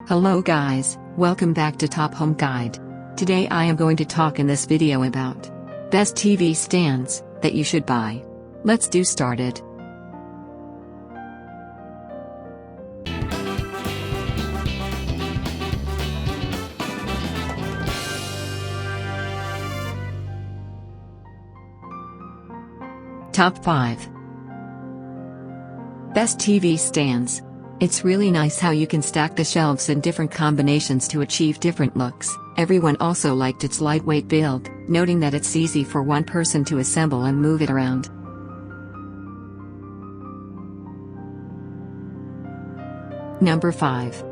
Hello guys, welcome back to Top Home Guide. Today I am going to talk in this video about best TV stands that you should buy. Let's do started. Top 5 Best TV stands. It's really nice how you can stack the shelves in different combinations to achieve different looks. Everyone also liked its lightweight build, noting that it's easy for one person to assemble and move it around. Number 5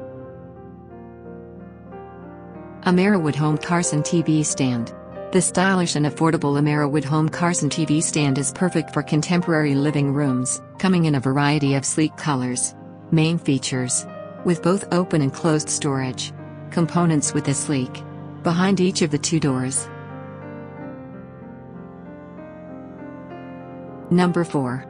Ameriwood Home Carson TV Stand. The stylish and affordable Ameriwood Home Carson TV stand is perfect for contemporary living rooms, coming in a variety of sleek colors. Main features: with both open and closed storage. Components with a sleek behind each of the two doors. Number 4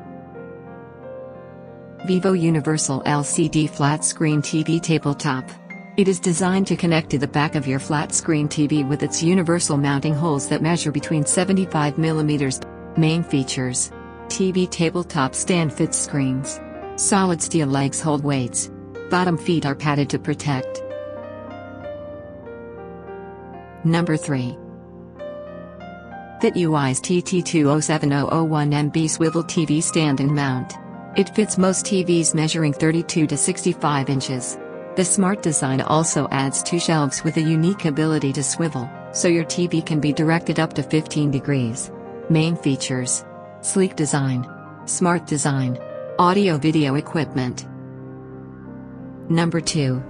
Vivo Universal LCD Flat Screen TV Tabletop. It is designed to connect to the back of your flat screen TV with its universal mounting holes that measure between 75 mm. Main features: TV tabletop stand fits screens. Solid steel legs hold weights. Bottom feet are padded to protect. Number 3 FitUI's TT207001MB Swivel TV Stand and Mount. It fits most TVs measuring 32 to 65 inches. The smart design also adds two shelves with a unique ability to swivel, so your TV can be directed up to 15 degrees. Main features: sleek design, smart design, audio-video equipment. Number 2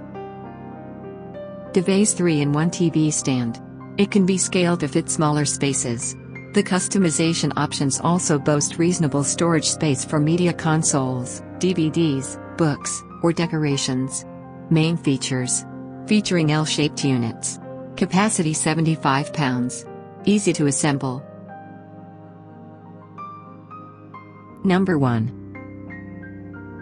DeVay's 3-in-1 TV Stand. It can be scaled to fit smaller spaces. The customization options also boast reasonable storage space for media consoles, DVDs, books, or decorations. Main features: featuring L-shaped units. Capacity 75 pounds. Easy to assemble. Number 1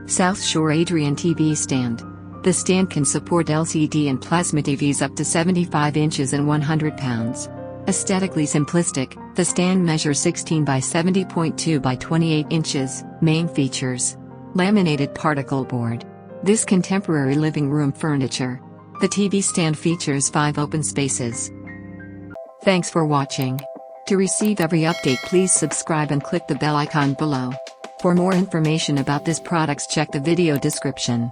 South Shore Adrian TV Stand. The stand can support LCD and plasma TVs up to 75 inches and 100 pounds. Aesthetically simplistic, the stand measures 16 by 70.2 by 28 inches. Main features: laminated particle board. This contemporary living room furniture. The TV stand features 5 open spaces. Thanks for watching. To receive every update, please subscribe and click the bell icon below. For more information about this products, check the video description.